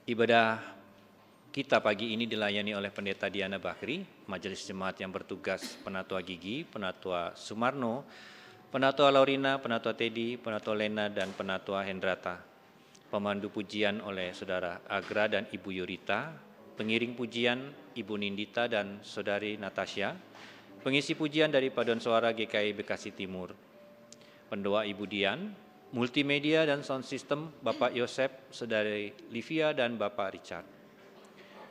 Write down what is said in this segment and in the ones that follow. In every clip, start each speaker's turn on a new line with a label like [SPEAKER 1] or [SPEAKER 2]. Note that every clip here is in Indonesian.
[SPEAKER 1] Ibadah kita pagi ini dilayani oleh Pendeta Diana Bakri, Majelis Jemaat yang bertugas Penatua Gigi, Penatua Sumarno, Penatua Laurina, Penatua Teddy, Penatua Lena, dan Penatua Hendrata. Pemandu pujian oleh Saudara Agra dan Ibu Yurita, pengiring pujian Ibu Nindita dan Saudari Natasha, pengisi pujian dari Paduan Suara GKI Bekasi Timur, pendoa Ibu Dian, multimedia dan sound system Bapak Yosep, Saudari Livia, dan Bapak Richard.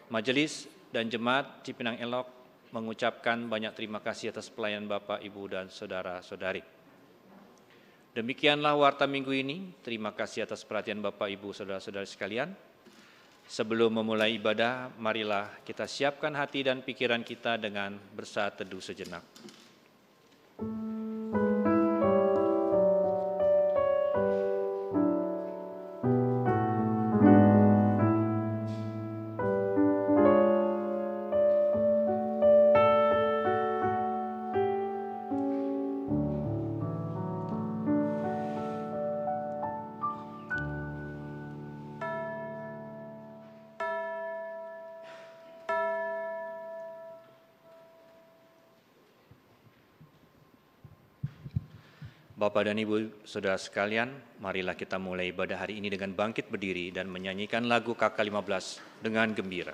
[SPEAKER 1] Majelis dan Jemaat Cipinang Elok mengucapkan banyak terima kasih atas pelayanan Bapak, Ibu, dan Saudara-saudari. Demikianlah warta minggu ini. Terima kasih atas perhatian Bapak, Ibu, Saudara-saudari sekalian. Sebelum memulai ibadah, marilah kita siapkan hati dan pikiran kita dengan bersaat teduh sejenak. Bapak dan Ibu, Saudara sekalian, marilah kita mulai ibadah hari ini dengan bangkit berdiri dan menyanyikan lagu KK15 dengan gembira.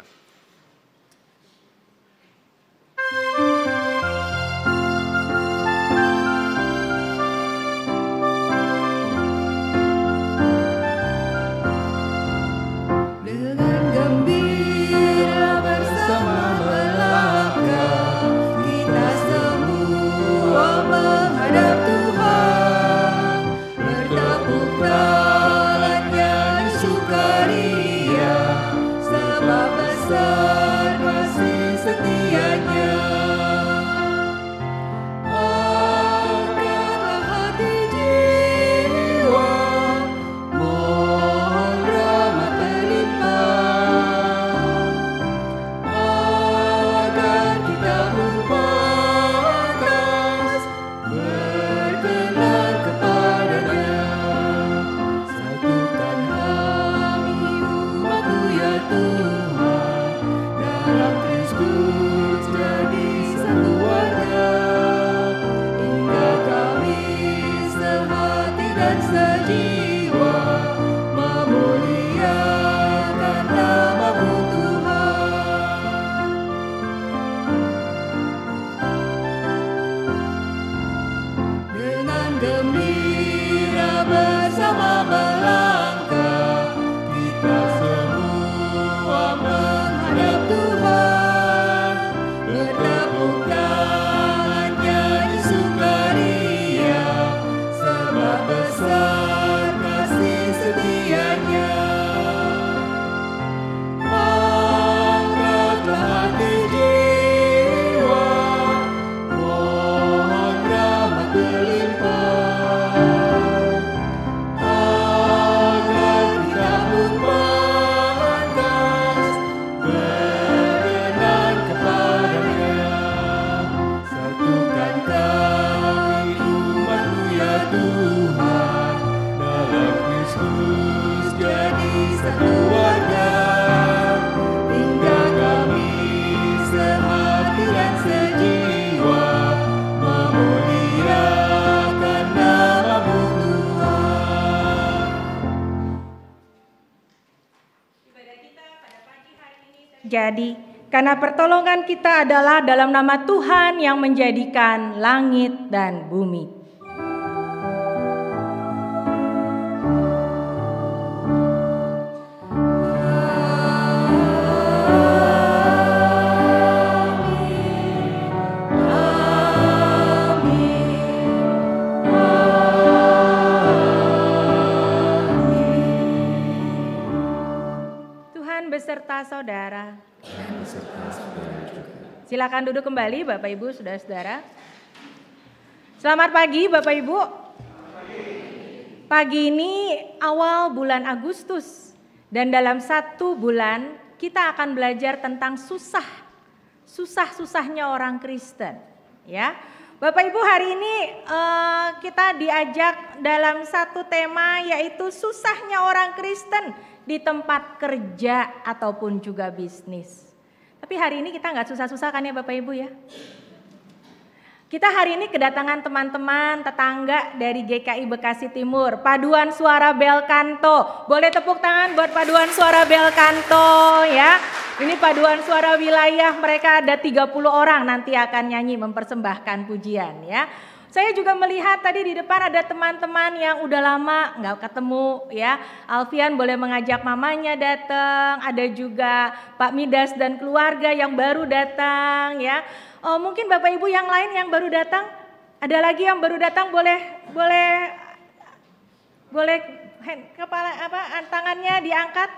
[SPEAKER 2] Jadi, karena pertolongan kita adalah dalam nama Tuhan yang menjadikan langit dan bumi. Tuhan beserta saudara. Silakan duduk kembali Bapak Ibu, Saudara-saudara. Selamat pagi Bapak Ibu. Pagi ini awal bulan Agustus dan dalam 1 bulan kita akan belajar tentang susah-susahnya orang Kristen. Ya, Bapak Ibu, hari ini kita diajak dalam satu tema, yaitu susahnya orang Kristen di tempat kerja ataupun juga bisnis. Tapi hari ini kita nggak susah-susah kan ya Bapak Ibu ya? Kita hari ini kedatangan teman-teman tetangga dari GKI Bekasi Timur, Paduan Suara Belkanto. Boleh tepuk tangan buat Paduan Suara Belkanto ya. Ini paduan suara wilayah, mereka ada 30 orang nanti akan nyanyi mempersembahkan pujian ya. Saya juga melihat tadi di depan ada teman-teman yang udah lama nggak ketemu ya. Alfian boleh mengajak mamanya datang, ada juga Pak Midas dan keluarga yang baru datang ya. Oh, mungkin Bapak Ibu yang lain yang baru datang, ada lagi yang baru datang boleh kepala tangannya diangkat.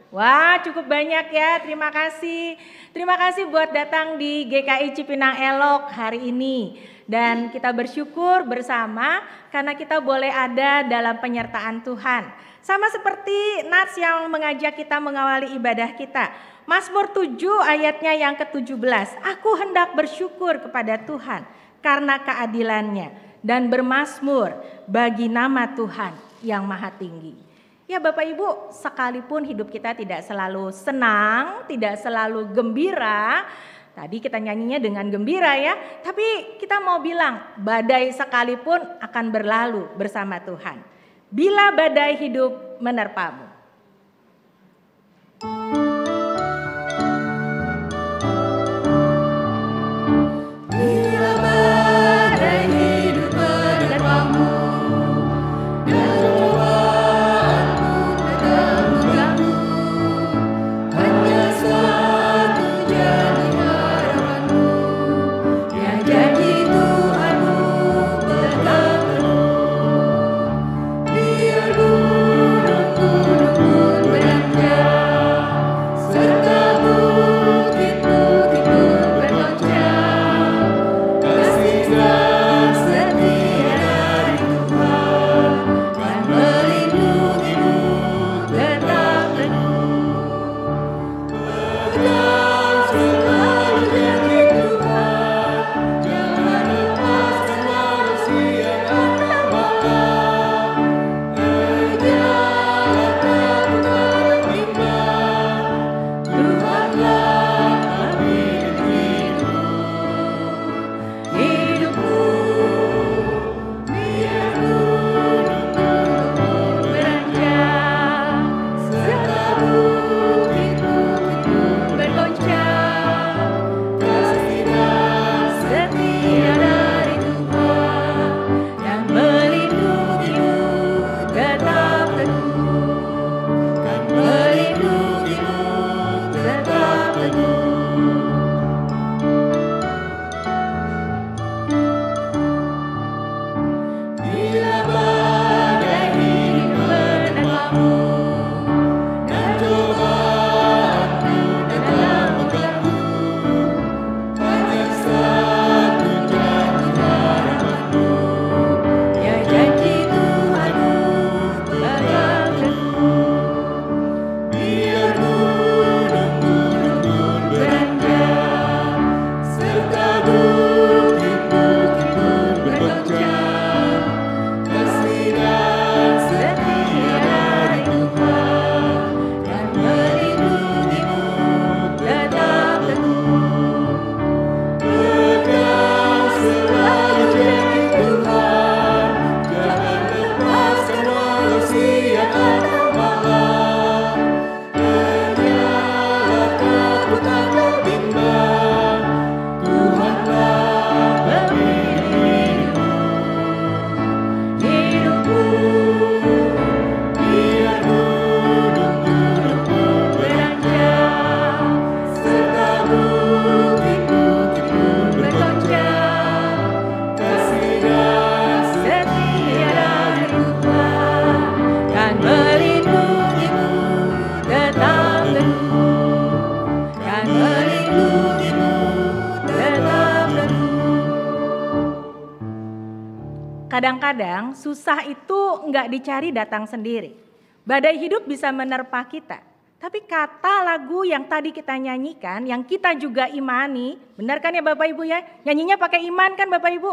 [SPEAKER 2] Wah, cukup banyak ya. Terima kasih. Terima kasih buat datang di GKI Cipinang Elok hari ini. Dan kita bersyukur bersama karena kita boleh ada dalam penyertaan Tuhan. Sama seperti Nats yang mengajak kita mengawali ibadah kita. Mazmur 7 ayatnya yang ke-17. Aku hendak bersyukur kepada Tuhan karena keadilannya dan bermazmur bagi nama Tuhan yang maha tinggi. Ya Bapak Ibu, sekalipun hidup kita tidak selalu senang, tidak selalu gembira, tadi kita nyanyinya dengan gembira ya, tapi kita mau bilang badai sekalipun akan berlalu bersama Tuhan. Bila badai hidup menerpamu. Kadang-kadang susah itu enggak dicari datang sendiri. Badai hidup bisa menerpa kita. Tapi kata lagu yang tadi kita nyanyikan, yang kita juga imani, benar kan ya Bapak Ibu ya? Nyanyinya pakai iman kan Bapak Ibu?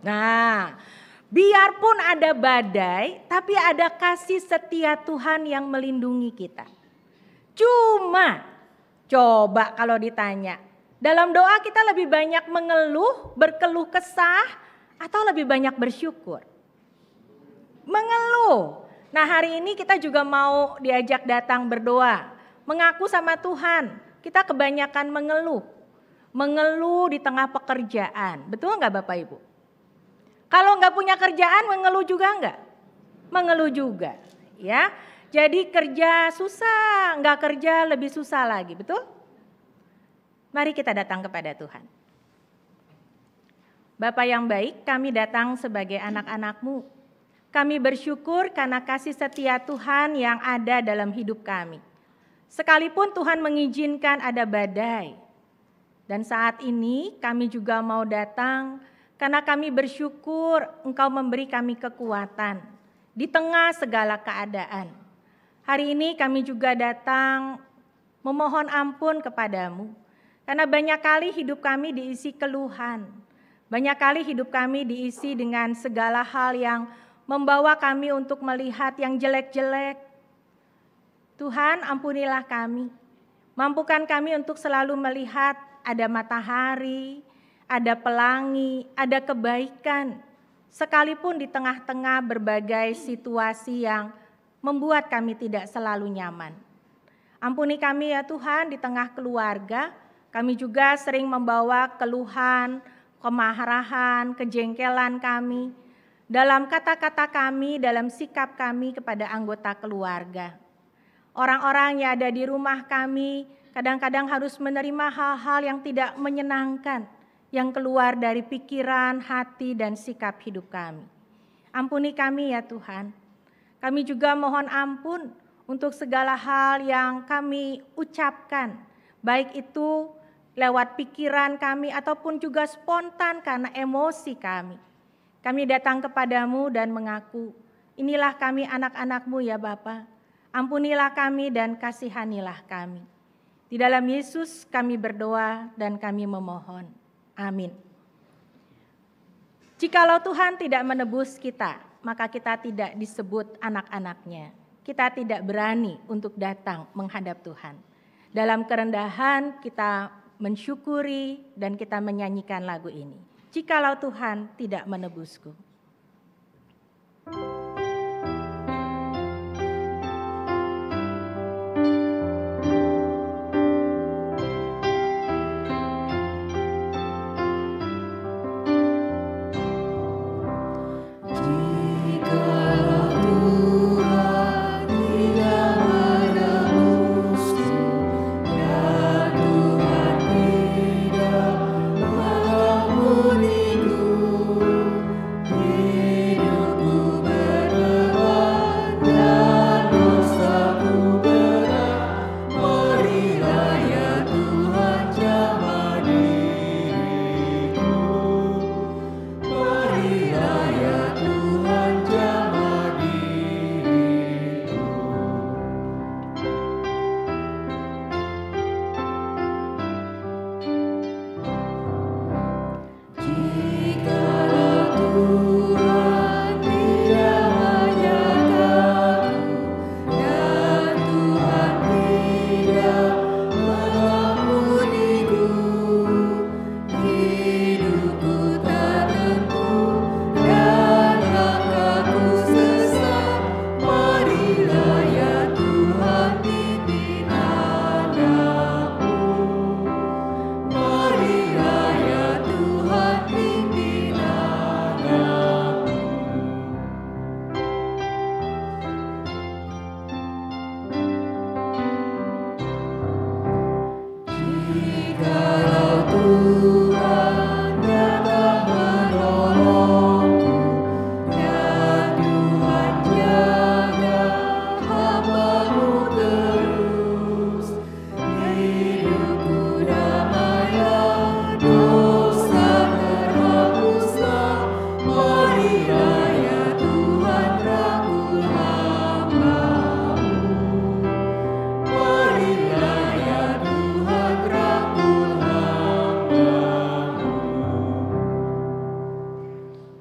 [SPEAKER 2] Nah, Biarpun ada badai, tapi ada kasih setia Tuhan yang melindungi kita. Cuma, coba kalau ditanya, dalam doa kita lebih banyak mengeluh, berkeluh kesah, atau lebih banyak bersyukur? Mengeluh. Nah, hari ini kita juga mau diajak datang berdoa, mengaku sama Tuhan. Kita kebanyakan mengeluh. Mengeluh di tengah pekerjaan. Betul nggak Bapak Ibu? Kalau nggak punya kerjaan, mengeluh juga nggak? Mengeluh juga, ya. Jadi kerja susah, nggak kerja lebih susah lagi, betul? Mari kita datang kepada Tuhan. Bapa yang baik, kami datang sebagai anak-anak-Mu. Kami bersyukur karena kasih setia Tuhan yang ada dalam hidup kami. Sekalipun Tuhan mengizinkan ada badai. Dan saat ini kami juga mau datang karena kami bersyukur Engkau memberi kami kekuatan di tengah segala keadaan. Hari ini kami juga datang memohon ampun kepadamu. Karena banyak kali hidup kami diisi keluhan. Banyak kali hidup kami diisi dengan segala hal yang membawa kami untuk melihat yang jelek-jelek. Tuhan, ampunilah kami. Mampukan kami untuk selalu melihat ada matahari, ada pelangi, ada kebaikan. Sekalipun di tengah-tengah berbagai situasi yang membuat kami tidak selalu nyaman. Ampuni kami ya Tuhan, di tengah keluarga, kami juga sering membawa keluhan, kemarahan, kejengkelan kami, dalam kata-kata kami, dalam sikap kami kepada anggota keluarga. Orang-orang yang ada di rumah kami kadang-kadang harus menerima hal-hal yang tidak menyenangkan, yang keluar dari pikiran, hati, dan sikap hidup kami. Ampuni kami ya Tuhan. Kami juga mohon ampun untuk segala hal yang kami ucapkan, baik itu lewat pikiran kami ataupun juga spontan karena emosi kami. Kami datang kepadamu dan mengaku, inilah kami anak-anak-Mu ya Bapa. Ampunilah kami dan kasihanilah kami. Di dalam Yesus kami berdoa dan kami memohon. Amin. Jikalau Tuhan tidak menebus kita, maka kita tidak disebut anak-anak-Nya. Kita tidak berani untuk datang menghadap Tuhan. Dalam kerendahan kita mensyukuri dan kita menyanyikan lagu ini. Jikalau Tuhan tidak menebusku.
[SPEAKER 3] Di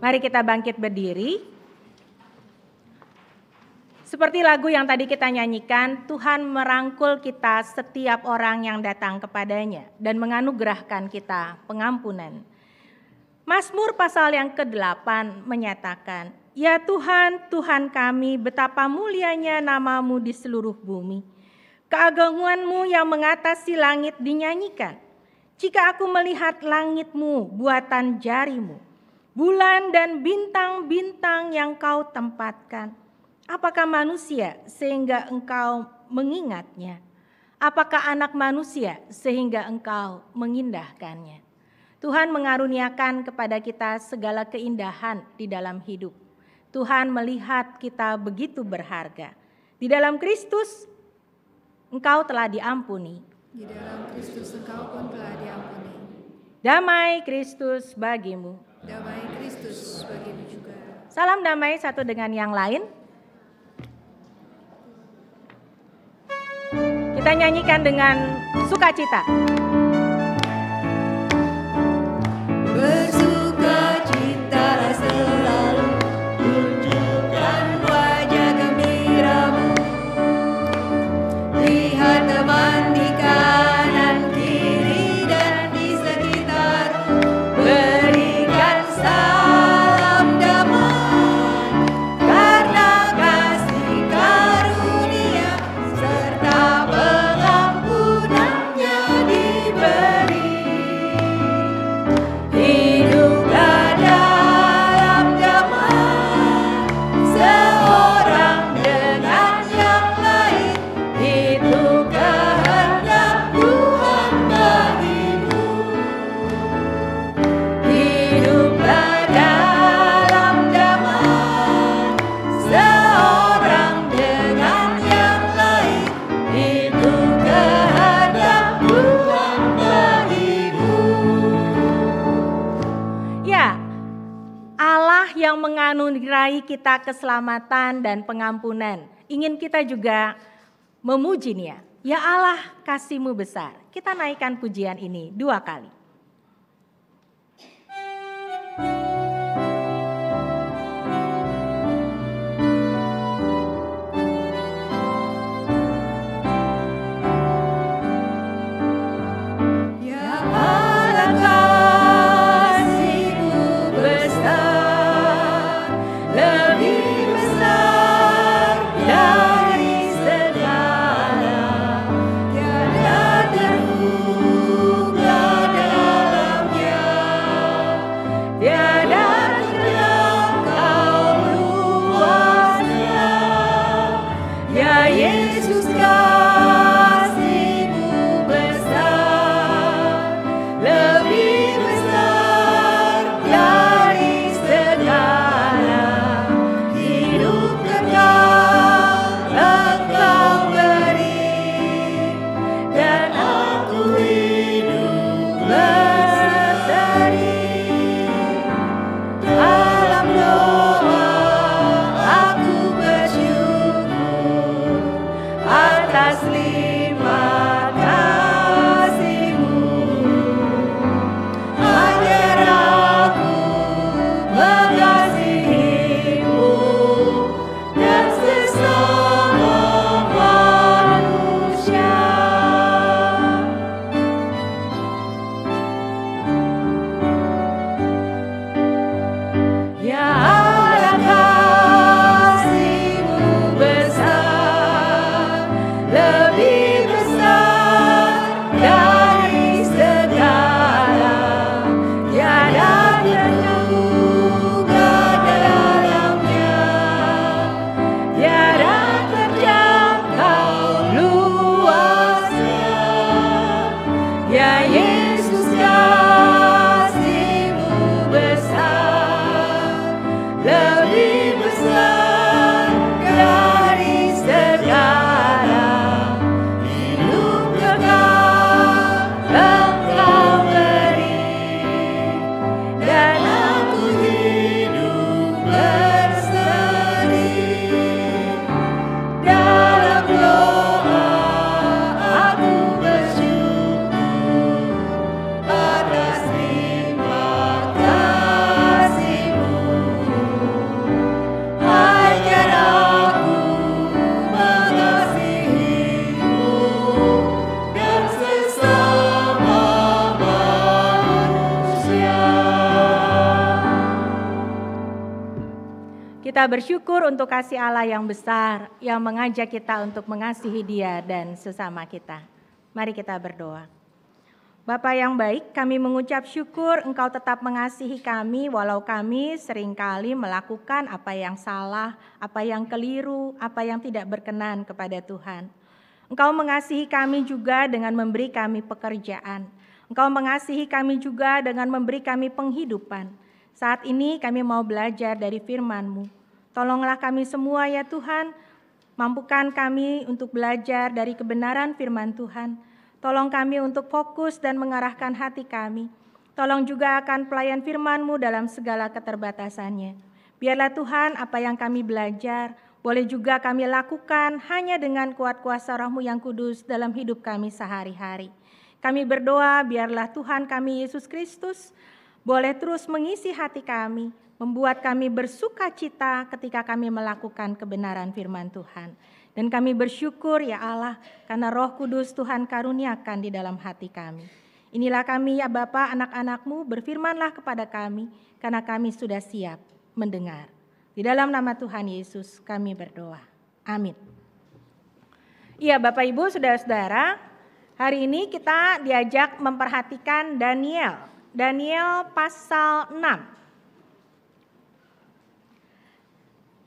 [SPEAKER 2] Mari kita bangkit berdiri. Seperti lagu yang tadi kita nyanyikan, Tuhan merangkul kita setiap orang yang datang kepadanya dan menganugerahkan kita pengampunan. Mazmur pasal yang ke-8 menyatakan, "Ya Tuhan, Tuhan kami, betapa mulianya nama-Mu di seluruh bumi. Keagungan-Mu yang mengatasi langit dinyanyikan. Jika aku melihat langit-Mu, buatan jari-Mu, bulan dan bintang-bintang yang Kau tempatkan, apakah manusia sehingga Engkau mengingatnya? Apakah anak manusia sehingga Engkau mengindahkannya?" Tuhan mengaruniakan kepada kita segala keindahan di dalam hidup. Tuhan melihat kita begitu berharga. Di dalam Kristus, engkau telah diampuni.
[SPEAKER 3] Di dalam Kristus engkau pun telah diampuni.
[SPEAKER 2] Damai Kristus bagimu.
[SPEAKER 3] Damai Kristus bagimu juga.
[SPEAKER 2] Salam damai satu dengan yang lain. Kita nyanyikan dengan sukacita.
[SPEAKER 3] Bersukacitalah selalu, tunjukkan wajah gembiramu. Lihat teman di kanan kiri dan di sekitarmu, berikan salam damai, karena kasih karunia serta pengampunannya diberi. Hiduplah dalam damai, seorang dengan yang lain, itu kehendak Tuhan bagimu. Hiduplah dalam damai, seorang dengan yang lain, itu kehendak Tuhan bagimu.
[SPEAKER 2] Ya, Allah yang menganugerahi kita keselamatan dan pengampunan, ingin kita juga memuji Dia. Ya Allah, kasih-Mu besar. Kita naikkan pujian ini 2 kali.
[SPEAKER 3] Ya Allah, kasih-Mu besar, lebih besar dari segala, tiada terduga dalamnya, tiada
[SPEAKER 2] Kita bersyukur untuk kasih Allah yang besar, yang mengajak kita untuk mengasihi Dia dan sesama kita. Mari kita berdoa. Bapa yang baik, kami mengucap syukur Engkau tetap mengasihi kami walau kami seringkali melakukan apa yang salah, apa yang keliru, apa yang tidak berkenan kepada Tuhan. Engkau mengasihi kami juga dengan memberi kami pekerjaan. Engkau mengasihi kami juga dengan memberi kami penghidupan. Saat ini kami mau belajar dari firman-Mu. Tolonglah kami semua ya Tuhan, mampukan kami untuk belajar dari kebenaran firman Tuhan. Tolong kami untuk fokus dan mengarahkan hati kami. Tolong juga akan pelayan firman-Mu dalam segala keterbatasannya. Biarlah Tuhan apa yang kami belajar, boleh juga kami lakukan hanya dengan kuat kuasa Roh-Mu yang kudus dalam hidup kami sehari-hari. Kami berdoa biarlah Tuhan kami Yesus Kristus boleh terus mengisi hati kami, membuat kami bersuka cita ketika kami melakukan kebenaran firman Tuhan. Dan kami bersyukur ya Allah karena Roh Kudus Tuhan karuniakan di dalam hati kami. Inilah kami ya Bapa, anak-anak-Mu, berfirmanlah kepada kami karena kami sudah siap mendengar. Di dalam nama Tuhan Yesus kami berdoa. Amin. Iya Bapak Ibu, saudara-saudara, hari ini kita diajak memperhatikan Daniel. Daniel pasal 6.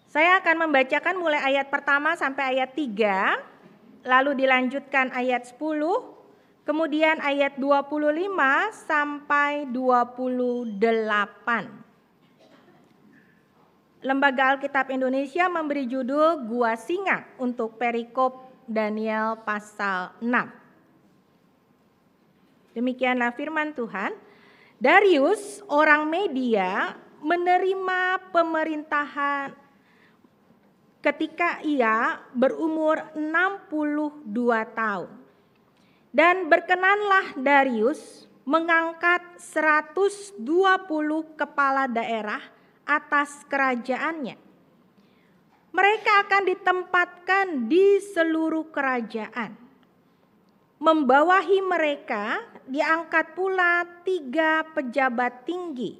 [SPEAKER 2] Saya akan membacakan mulai ayat pertama sampai ayat 3, lalu dilanjutkan ayat 10, kemudian ayat 25 sampai 28. Lembaga Alkitab Indonesia memberi judul Gua Singa untuk perikop Daniel pasal 6. Demikianlah firman Tuhan. Darius orang Media menerima pemerintahan ketika ia berumur 62 tahun. Dan berkenanlah Darius mengangkat 120 kepala daerah atas kerajaannya. Mereka akan ditempatkan di seluruh kerajaan. Membawahi mereka diangkat pula 3 pejabat tinggi.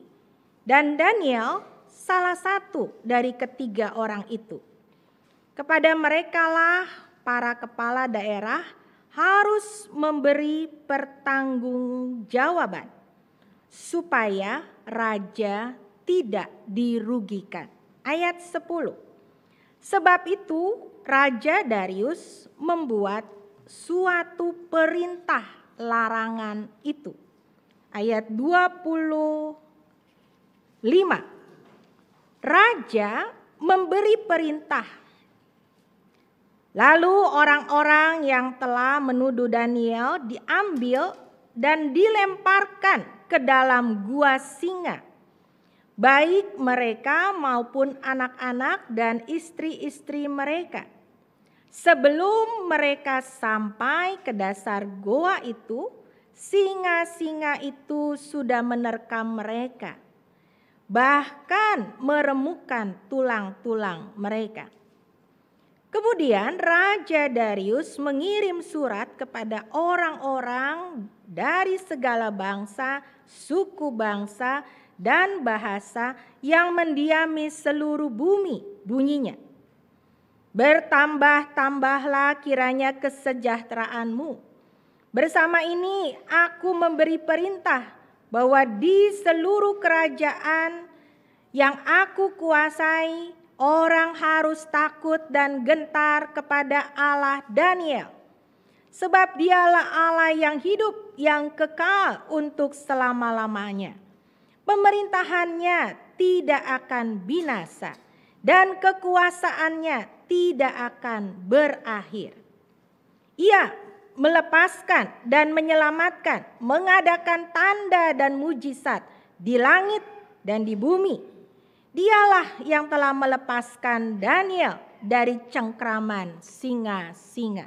[SPEAKER 2] Dan Daniel salah satu dari ketiga orang itu. Kepada merekalah para kepala daerah harus memberi pertanggungjawaban supaya raja tidak dirugikan. Ayat 10. Sebab itu Raja Darius membuat suatu perintah larangan itu. Ayat 25. Raja memberi perintah. Lalu orang-orang yang telah menuduh Daniel diambil dan dilemparkan ke dalam gua singa. Baik mereka maupun anak-anak dan istri-istri mereka. Sebelum mereka sampai ke dasar goa itu, singa-singa itu sudah menerkam mereka, bahkan meremukkan tulang-tulang mereka. Kemudian Raja Darius mengirim surat kepada orang-orang dari segala bangsa, suku bangsa, dan bahasa yang mendiami seluruh bumi, bunyinya. Bertambah-tambahlah kiranya kesejahteraanmu. Bersama ini aku memberi perintah bahwa di seluruh kerajaan yang aku kuasai, orang harus takut dan gentar kepada Allah Daniel. Sebab dialah Allah yang hidup, yang kekal untuk selama-lamanya. Pemerintahannya tidak akan binasa dan kekuasaannya tidak akan berakhir. Ia melepaskan dan menyelamatkan, mengadakan tanda dan mujizat di langit dan di bumi. Dialah yang telah melepaskan Daniel dari cengkraman singa-singa.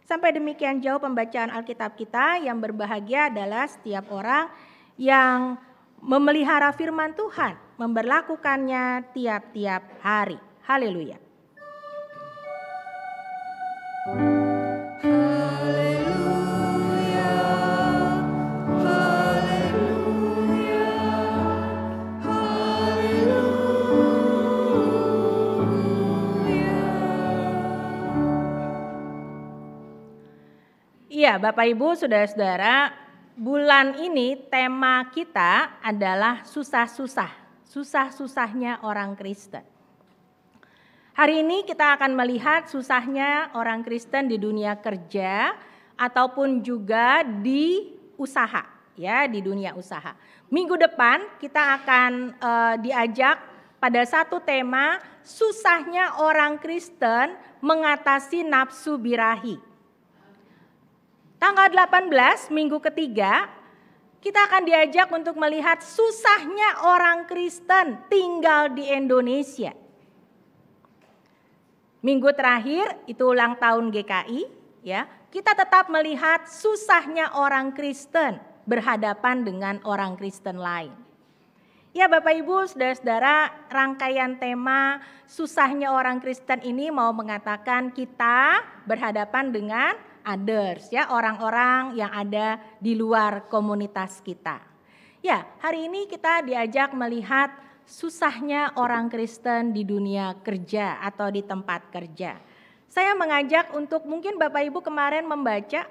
[SPEAKER 2] Sampai demikian jauh pembacaan Alkitab kita. Yang berbahagia adalah setiap orang yang memelihara firman Tuhan, memberlakukannya tiap-tiap hari. Haleluya. Ya, Bapak Ibu, saudara-saudara, bulan ini tema kita adalah susah-susah, susah-susahnya orang Kristen. Hari ini kita akan melihat susahnya orang Kristen di dunia kerja ataupun juga di usaha, ya, di dunia usaha. Minggu depan kita akan diajak pada satu tema, susahnya orang Kristen mengatasi nafsu birahi. Tanggal 18 minggu ketiga kita akan diajak untuk melihat susahnya orang Kristen tinggal di Indonesia. Minggu terakhir itu ulang tahun GKI, ya. Kita tetap melihat susahnya orang Kristen berhadapan dengan orang Kristen lain. Ya Bapak Ibu, saudara-saudara, rangkaian tema susahnya orang Kristen ini mau mengatakan kita berhadapan dengan others, ya, orang-orang yang ada di luar komunitas kita. Ya, hari ini kita diajak melihat susahnya orang Kristen di dunia kerja atau di tempat kerja. Saya mengajak untuk mungkin Bapak Ibu kemarin membaca,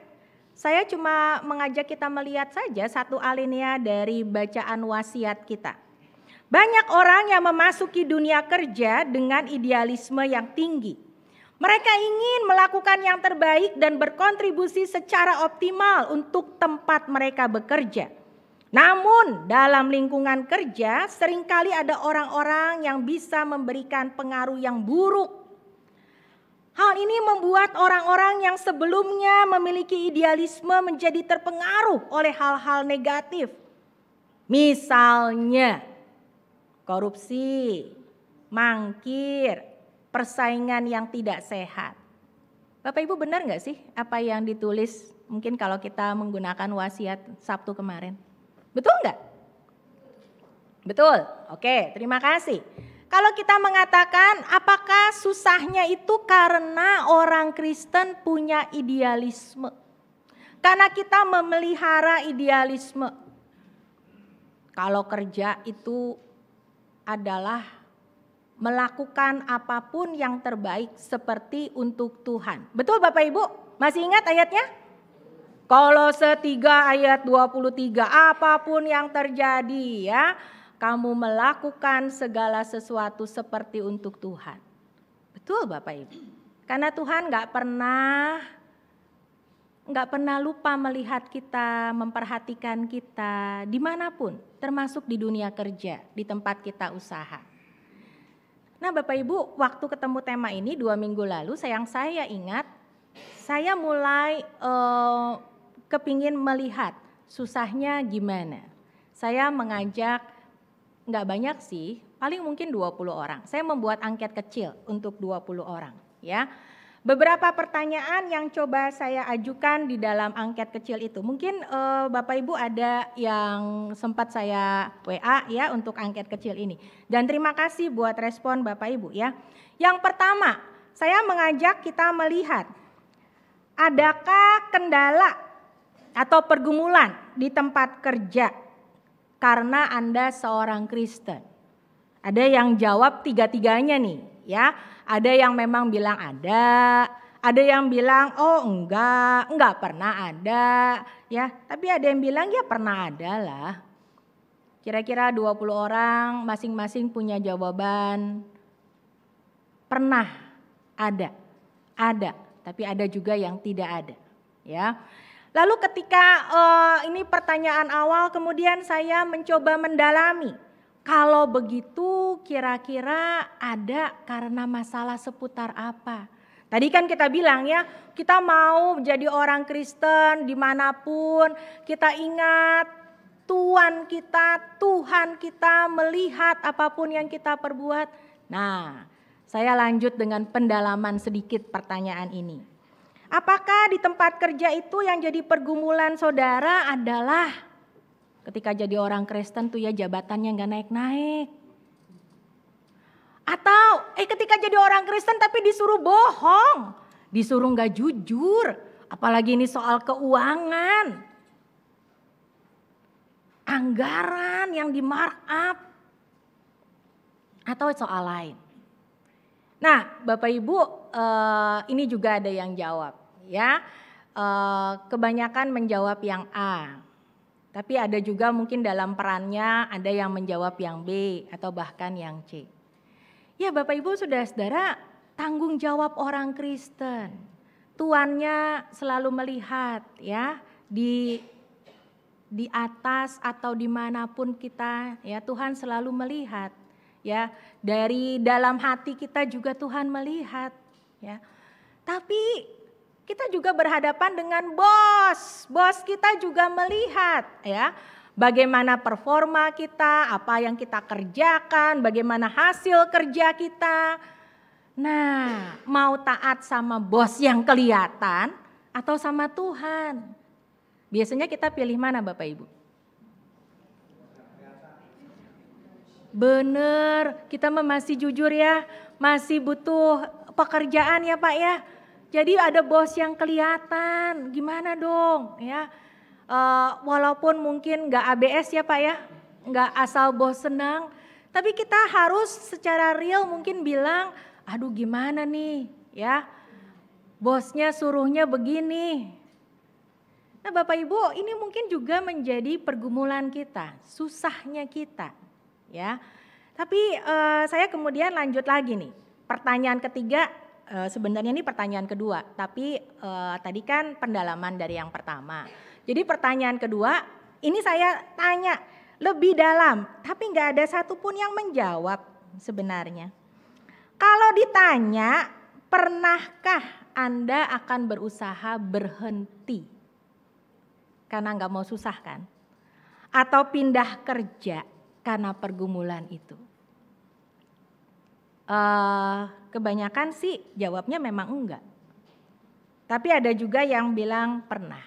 [SPEAKER 2] saya cuma mengajak kita melihat saja satu alinea dari bacaan wasiat kita. Banyak orang yang memasuki dunia kerja dengan idealisme yang tinggi. Mereka ingin melakukan yang terbaik dan berkontribusi secara optimal untuk tempat mereka bekerja. Namun dalam lingkungan kerja seringkali ada orang-orang yang bisa memberikan pengaruh yang buruk. Hal ini membuat orang-orang yang sebelumnya memiliki idealisme menjadi terpengaruh oleh hal-hal negatif. Misalnya korupsi, mangkir, persaingan yang tidak sehat. Bapak Ibu benar nggak sih apa yang ditulis mungkin kalau kita menggunakan wasiat Sabtu kemarin? Betul nggak? Betul, oke, terima kasih. Kalau kita mengatakan apakah susahnya itu karena orang Kristen punya idealisme? Karena kita memelihara idealisme. Kalau kerja itu adalah melakukan apapun yang terbaik seperti untuk Tuhan. Betul Bapak Ibu? Masih ingat ayatnya? Kolose 3 ayat 23, apapun yang terjadi ya, kamu melakukan segala sesuatu seperti untuk Tuhan. Betul Bapak Ibu? Karena Tuhan gak pernah lupa melihat kita, memperhatikan kita dimanapun, termasuk di dunia kerja, di tempat kita usaha. Nah Bapak Ibu, waktu ketemu tema ini 2 minggu lalu, saya ingat, saya mulai kepingin melihat susahnya gimana. Saya mengajak, nggak banyak sih, paling mungkin 20 orang. Saya membuat angket kecil untuk 20 orang. Ya. Beberapa pertanyaan yang coba saya ajukan di dalam angket kecil itu. Mungkin Bapak Ibu ada yang sempat saya WA ya untuk angket kecil ini. Dan terima kasih buat respon Bapak Ibu ya. Yang pertama, saya mengajak kita melihat adakah kendala atau pergumulan di tempat kerja karena Anda seorang Kristen. Ada yang jawab tiga-tiganya nih ya. Ada yang memang bilang ada yang bilang oh enggak pernah ada ya. Tapi ada yang bilang ya pernah ada lah. Kira-kira 20 orang masing-masing punya jawaban. Pernah ada, tapi ada juga yang tidak ada ya. Lalu ketika ini pertanyaan awal kemudian saya mencoba mendalami. Kalau begitu kira-kira ada karena masalah seputar apa? Tadi kan kita bilang ya, kita mau jadi orang Kristen dimanapun, kita ingat Tuhan kita melihat apapun yang kita perbuat. Nah, saya lanjut dengan pendalaman sedikit pertanyaan ini. Apakah di tempat kerja itu yang jadi pergumulan saudara adalah ketika jadi orang Kristen tuh ya jabatannya gak naik-naik. Atau ketika jadi orang Kristen tapi disuruh bohong. Disuruh gak jujur. Apalagi ini soal keuangan. Anggaran yang di markup. Atau soal lain. Nah Bapak Ibu ini juga ada yang jawab ya. kebanyakan menjawab yang A. Tapi ada juga mungkin dalam perannya ada yang menjawab yang B atau bahkan yang C. Ya Bapak Ibu Saudara-saudara, tanggung jawab orang Kristen. Tuannya selalu melihat ya di atas atau dimanapun kita, ya Tuhan selalu melihat. Ya, dari dalam hati kita juga Tuhan melihat, ya. Tapi kita juga berhadapan dengan bos kita juga melihat, ya. Bagaimana performa kita, apa yang kita kerjakan, bagaimana hasil kerja kita. Nah, mau taat sama bos yang kelihatan atau sama Tuhan? Biasanya kita pilih mana Bapak Ibu? Bener, kita masih jujur ya, masih butuh pekerjaan ya Pak ya. Jadi ada bos yang kelihatan, gimana dong ya. Walaupun mungkin gak ABS ya Pak ya, gak asal bos senang. Tapi kita harus secara real mungkin bilang, aduh gimana nih ya, bosnya suruhnya begini. Nah Bapak Ibu, ini mungkin juga menjadi pergumulan kita, susahnya kita. Ya, tapi saya kemudian lanjut lagi nih. Pertanyaan ketiga, sebenarnya ini pertanyaan kedua, tapi tadi kan pendalaman dari yang pertama. Jadi pertanyaan kedua, ini saya tanya lebih dalam, tapi nggak ada satupun yang menjawab sebenarnya. Kalau ditanya, pernahkah Anda akan berusaha berhenti karena nggak mau susah kan? Atau pindah kerja karena pergumulan itu? Kebanyakan sih jawabnya memang enggak. Tapi ada juga yang bilang pernah.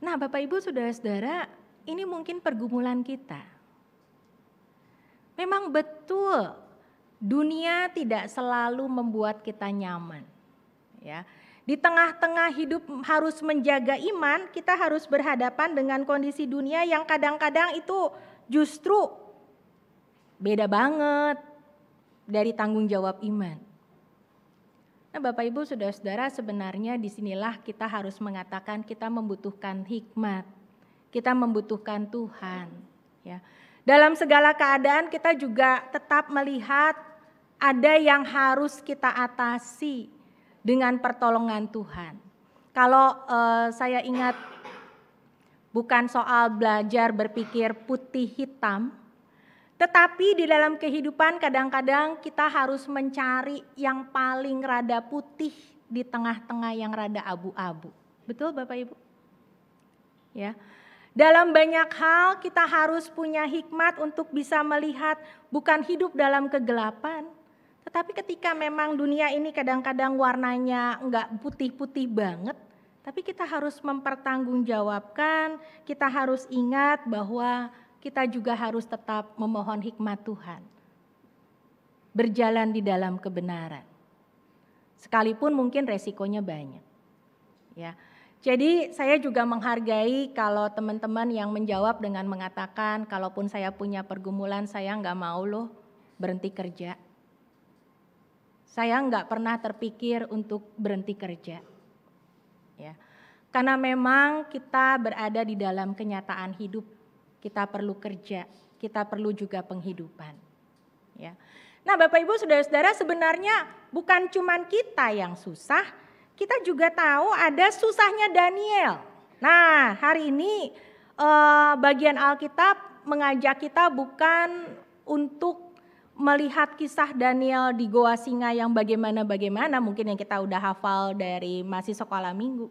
[SPEAKER 2] Nah Bapak Ibu Saudara-saudara, ini mungkin pergumulan kita. Memang betul dunia tidak selalu membuat kita nyaman. Ya. Di tengah-tengah hidup harus menjaga iman, kita harus berhadapan dengan kondisi dunia yang kadang-kadang itu justru beda banget dari tanggung jawab iman. Nah Bapak Ibu Saudara-saudara, sebenarnya disinilah kita harus mengatakan kita membutuhkan hikmat, kita membutuhkan Tuhan. Ya. Dalam segala keadaan kita juga tetap melihat ada yang harus kita atasi dengan pertolongan Tuhan. Kalau saya ingat bukan soal belajar berpikir putih hitam, tetapi di dalam kehidupan kadang-kadang kita harus mencari yang paling rada putih di tengah-tengah yang rada abu-abu. Betul Bapak Ibu? Ya. Dalam banyak hal kita harus punya hikmat untuk bisa melihat bukan hidup dalam kegelapan. Tetapi ketika memang dunia ini kadang-kadang warnanya enggak putih-putih banget, tapi kita harus mempertanggungjawabkan, kita harus ingat bahwa kita juga harus tetap memohon hikmat Tuhan. Berjalan di dalam kebenaran. Sekalipun mungkin resikonya banyak. Ya. Jadi saya juga menghargai kalau teman-teman yang menjawab dengan mengatakan, kalaupun saya punya pergumulan saya enggak mau loh berhenti kerja. Saya enggak pernah terpikir untuk berhenti kerja. Ya. Karena memang kita berada di dalam kenyataan hidup, kita perlu kerja, kita perlu juga penghidupan. Ya. Nah Bapak Ibu Saudara-saudara, sebenarnya bukan cuman kita yang susah, kita juga tahu ada susahnya Daniel. Nah hari ini bagian Alkitab mengajak kita bukan untuk melihat kisah Daniel di Goa Singa yang bagaimana, mungkin yang kita udah hafal dari masih sekolah minggu.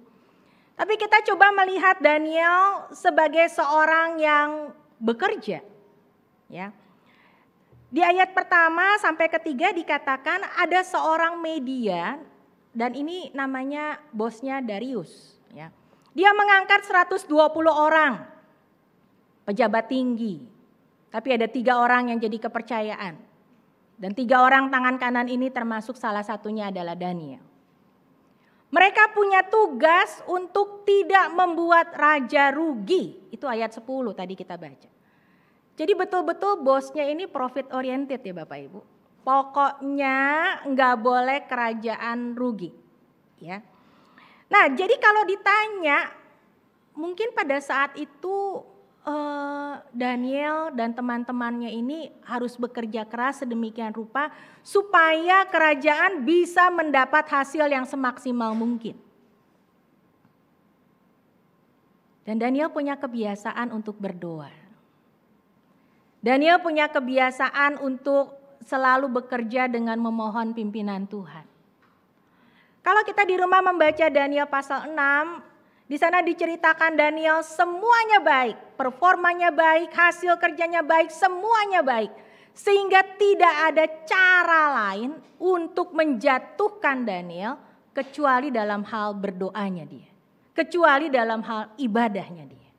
[SPEAKER 2] Tapi kita coba melihat Daniel sebagai seorang yang bekerja. Ya. Di ayat pertama sampai ketiga dikatakan ada seorang media dan ini namanya bosnya Darius. Ya. Dia mengangkat 120 orang pejabat tinggi. Tapi ada 3 orang yang jadi kepercayaan. Dan 3 orang tangan kanan ini termasuk salah satunya adalah Daniel. Mereka punya tugas untuk tidak membuat raja rugi. Itu ayat 10 tadi kita baca. Jadi betul-betul bosnya ini profit oriented ya Bapak Ibu. Pokoknya nggak boleh kerajaan rugi. Ya. Nah, jadi kalau ditanya, mungkin pada saat itu Daniel dan teman-temannya ini harus bekerja keras sedemikian rupa supaya kerajaan bisa mendapat hasil yang semaksimal mungkin. Dan Daniel punya kebiasaan untuk berdoa. Daniel punya kebiasaan untuk selalu bekerja dengan memohon pimpinan Tuhan. Kalau kita di rumah membaca Daniel pasal 6, di sana diceritakan Daniel semuanya baik, performanya baik, hasil kerjanya baik, semuanya baik. Sehingga tidak ada cara lain untuk menjatuhkan Daniel kecuali dalam hal berdoanya dia. Kecuali dalam hal ibadahnya dia.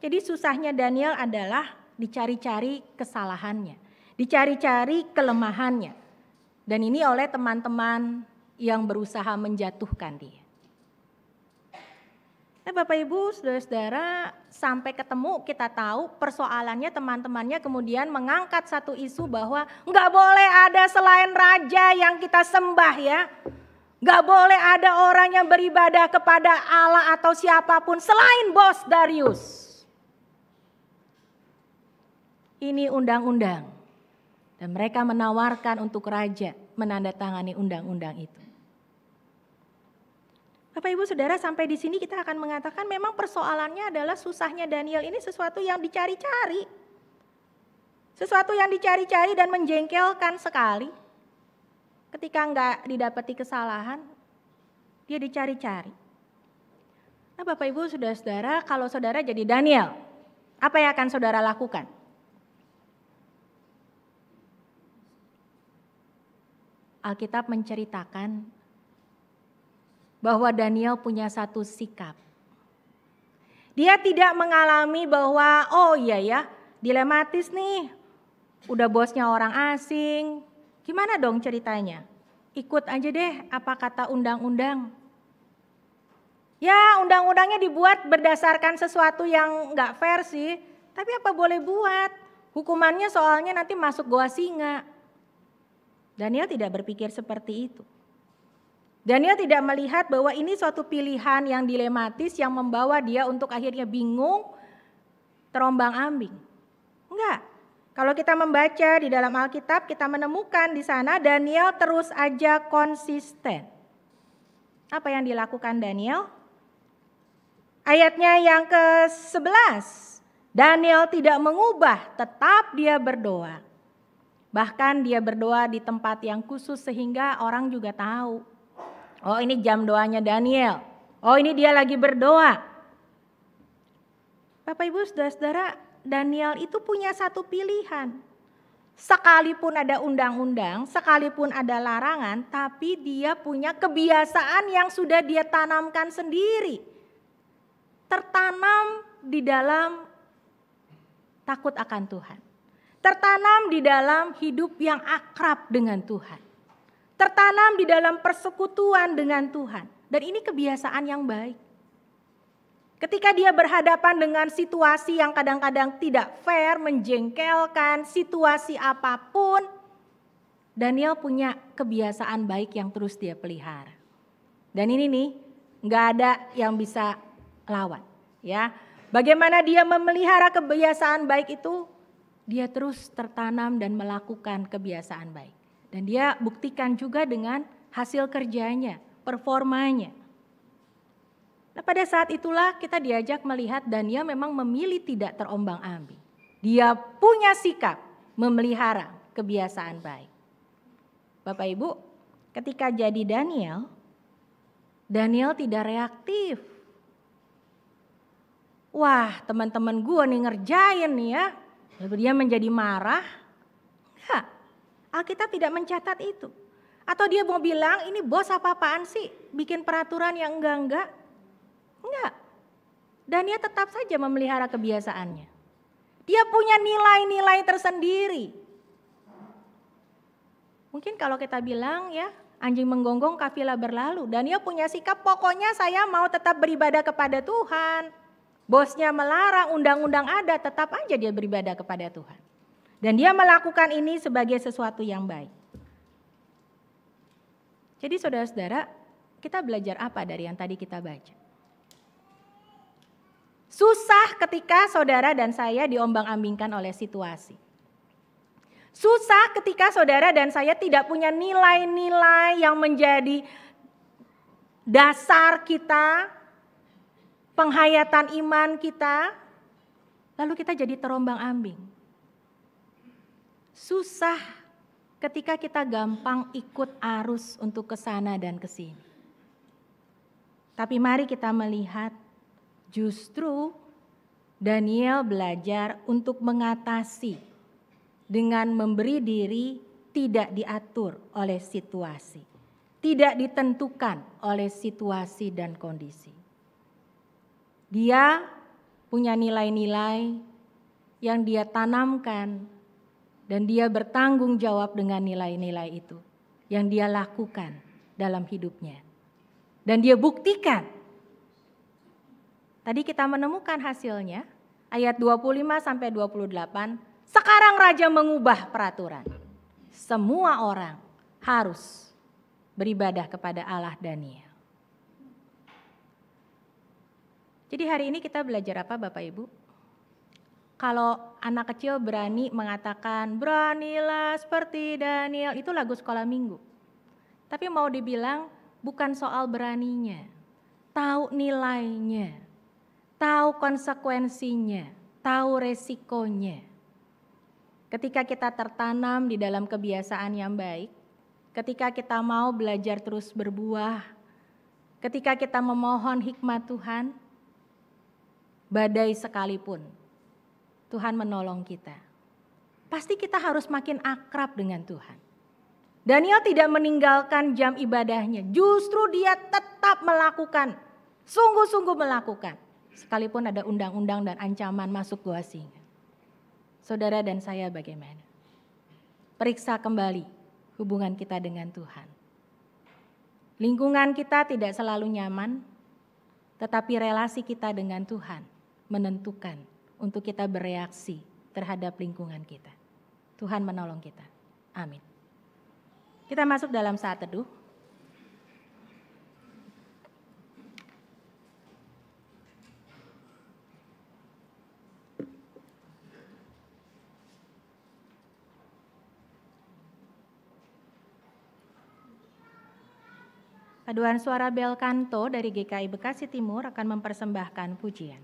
[SPEAKER 2] Jadi susahnya Daniel adalah dicari-cari kesalahannya, dicari-cari kelemahannya. Dan ini oleh teman-teman yang berusaha menjatuhkan dia. Nah, Bapak Ibu, saudara-saudara, sampai ketemu kita tahu persoalannya teman-temannya kemudian mengangkat satu isu bahwa nggak boleh ada selain raja yang kita sembah ya. Nggak boleh ada orang yang beribadah kepada Allah atau siapapun selain bos Darius. Ini undang-undang. Dan mereka menawarkan untuk raja menandatangani undang-undang itu. Bapak Ibu Saudara, sampai di sini kita akan mengatakan memang persoalannya adalah susahnya Daniel ini sesuatu yang dicari-cari. Sesuatu yang dicari-cari dan menjengkelkan sekali. Ketika enggak didapati kesalahan, dia dicari-cari. Nah Bapak Ibu Saudara-saudara, kalau saudara jadi Daniel, apa yang akan saudara lakukan? Alkitab menceritakan bahwa Daniel punya satu sikap. Dia tidak mengalami bahwa oh iya ya dilematis nih, udah bosnya orang asing, gimana dong ceritanya? Ikut aja deh apa kata undang-undang. Ya undang-undangnya dibuat berdasarkan sesuatu yang gak fair sih, tapi apa boleh buat? Hukumannya soalnya nanti masuk goa singa. Daniel tidak berpikir seperti itu. Daniel tidak melihat bahwa ini suatu pilihan yang dilematis yang membawa dia untuk akhirnya bingung, terombang-ambing. Enggak. Kalau kita membaca di dalam Alkitab, kita menemukan di sana Daniel terus aja konsisten. Apa yang dilakukan Daniel? Ayatnya yang ke-11. Daniel tidak mengubah, tetap dia berdoa. Bahkan dia berdoa di tempat yang khusus sehingga orang juga tahu. Oh ini jam doanya Daniel. Oh ini dia lagi berdoa. Bapak Ibu saudara-saudara, Daniel itu punya satu pilihan. Sekalipun ada undang-undang, sekalipun ada larangan, tapi dia punya kebiasaan yang sudah dia tanamkan sendiri. Tertanam di dalam takut akan Tuhan. Tertanam di dalam hidup yang akrab dengan Tuhan. Tertanam di dalam persekutuan dengan Tuhan. Dan ini kebiasaan yang baik. Ketika dia berhadapan dengan situasi yang kadang-kadang tidak fair, menjengkelkan, situasi apapun, Daniel punya kebiasaan baik yang terus dia pelihara. Dan ini nih, gak ada yang bisa lawan. Ya, bagaimana dia memelihara kebiasaan baik itu, dia terus tertanam dan melakukan kebiasaan baik. Dan dia buktikan juga dengan hasil kerjanya, performanya. Nah, pada saat itulah kita diajak melihat Daniel memang memilih tidak terombang-ambing. Dia punya sikap memelihara kebiasaan baik. Bapak Ibu, ketika jadi Daniel tidak reaktif. Wah, teman-teman gue nih ngerjain nih ya. Lalu dia menjadi marah. Enggak. Alkitab tidak mencatat itu. Atau dia mau bilang ini bos apa-apaan sih bikin peraturan yang enggak. Enggak. Daniel tetap saja memelihara kebiasaannya. Dia punya nilai-nilai tersendiri. Mungkin kalau kita bilang ya anjing menggonggong kafilah berlalu. Daniel punya sikap pokoknya saya mau tetap beribadah kepada Tuhan. Bosnya melarang, undang-undang ada, tetap aja dia beribadah kepada Tuhan. Dan dia melakukan ini sebagai sesuatu yang baik. Jadi saudara-saudara, Kita belajar apa dari yang tadi kita baca? Susah ketika saudara dan saya diombang-ambingkan oleh situasi. Susah ketika saudara dan saya tidak punya nilai-nilai yang menjadi dasar kita, penghayatan iman kita, lalu kita jadi terombang-ambing. Susah ketika kita gampang ikut arus untuk ke sana dan ke sini. Tapi mari kita melihat justru Daniel belajar untuk mengatasi dengan memberi diri tidak diatur oleh situasi, tidak ditentukan oleh situasi dan kondisi. Dia punya nilai-nilai yang dia tanamkan dan dia bertanggung jawab dengan nilai-nilai itu yang dia lakukan dalam hidupnya. Dan dia buktikan. Tadi kita menemukan hasilnya, ayat 25 sampai 28, sekarang raja mengubah peraturan. Semua orang harus beribadah kepada Allah Daniel. Jadi hari ini kita belajar apa Bapak Ibu? Kalau anak kecil berani mengatakan, beranilah seperti Daniel, itu lagu sekolah minggu. Tapi mau dibilang, bukan soal beraninya, tahu nilainya, tahu konsekuensinya, tahu resikonya. Ketika kita tertanam di dalam kebiasaan yang baik, ketika kita mau belajar terus berbuah, ketika kita memohon hikmat Tuhan, badai sekalipun, Tuhan menolong kita. Pasti kita harus makin akrab dengan Tuhan. Daniel tidak meninggalkan jam ibadahnya, justru dia tetap melakukan, sungguh-sungguh melakukan. Sekalipun ada undang-undang dan ancaman masuk gua singa. Saudara dan saya bagaimana? Periksa kembali hubungan kita dengan Tuhan. Lingkungan kita tidak selalu nyaman, tetapi relasi kita dengan Tuhan menentukan untuk kita bereaksi terhadap lingkungan kita. Tuhan menolong kita. Amin. Kita masuk dalam saat teduh. Paduan suara bel kanto dari GKI Bekasi Timur akan mempersembahkan pujian.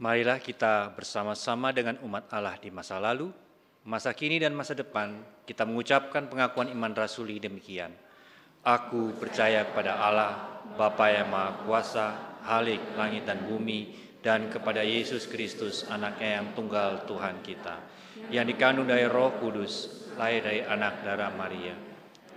[SPEAKER 1] Marilah kita bersama-sama dengan umat Allah di masa lalu, masa kini dan masa depan, kita mengucapkan pengakuan iman rasuli demikian. Aku percaya kepada Allah, Bapa yang Maha Kuasa, Halik langit dan bumi, dan kepada Yesus Kristus, Anaknya yang tunggal Tuhan kita, yang dikandung dari Roh Kudus, lahir dari anak darah Maria,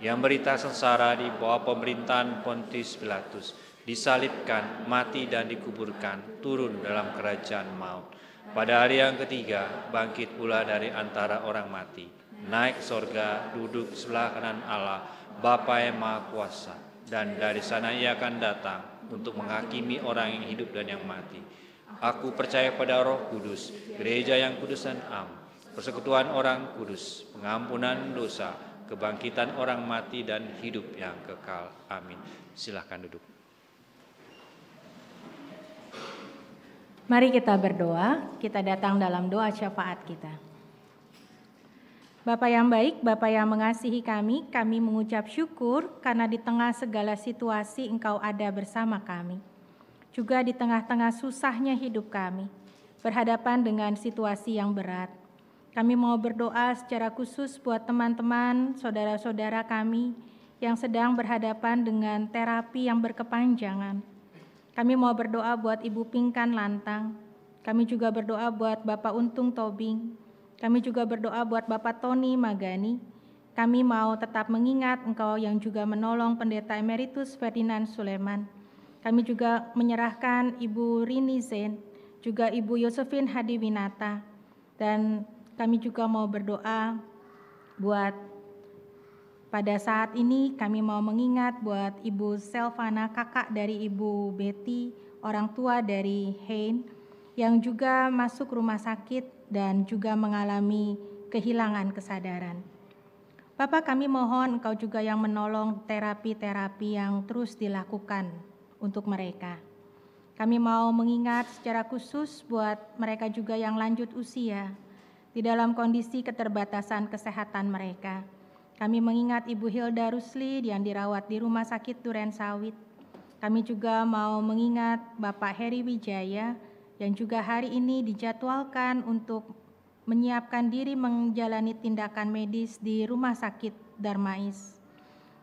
[SPEAKER 1] yang berita sengsara di bawah pemerintahan Pontius Pilatus, disalibkan, mati dan dikuburkan, turun dalam kerajaan maut. Pada hari yang ketiga, bangkit pula dari antara orang mati, naik ke sorga, duduk sebelah kanan Allah, Bapa yang Maha Kuasa, dan dari sana Ia akan datang untuk menghakimi orang yang hidup dan yang mati. Aku percaya pada Roh Kudus, gereja yang kudus dan am, persekutuan orang kudus, pengampunan dosa, kebangkitan orang mati dan hidup yang kekal. Amin. Silahkan duduk.
[SPEAKER 2] Mari kita berdoa, kita datang dalam doa syafaat kita. Bapa yang baik, Bapa yang mengasihi kami mengucap syukur karena di tengah segala situasi Engkau ada bersama kami. Juga di tengah-tengah susahnya hidup kami, berhadapan dengan situasi yang berat. Kami mau berdoa secara khusus buat teman-teman, saudara-saudara kami yang sedang berhadapan dengan terapi yang berkepanjangan. Kami mau berdoa buat Ibu Pingkan Lantang. Kami juga berdoa buat Bapak Untung Tobing. Kami juga berdoa buat Bapak Tony Magani. Kami mau tetap mengingat Engkau yang juga menolong Pendeta Emeritus Ferdinand Suleman. Kami juga menyerahkan Ibu Rini Zain, juga Ibu Yosefin Hadiwinata. Dan kami juga mau berdoa buat pada saat ini kami mau mengingat buat Ibu Selvana, kakak dari Ibu Betty, orang tua dari Hein, yang juga masuk rumah sakit dan juga mengalami kehilangan kesadaran. Bapak, kami mohon Engkau juga yang menolong terapi-terapi yang terus dilakukan untuk mereka. Kami mau mengingat secara khusus buat mereka juga yang lanjut usia, di dalam kondisi keterbatasan kesehatan mereka. Kami mengingat Ibu Hilda Rusli yang dirawat di Rumah Sakit Duren Sawit. Kami juga mau mengingat Bapak Heri Wijaya yang juga hari ini dijadwalkan untuk menyiapkan diri menjalani tindakan medis di Rumah Sakit Darmais.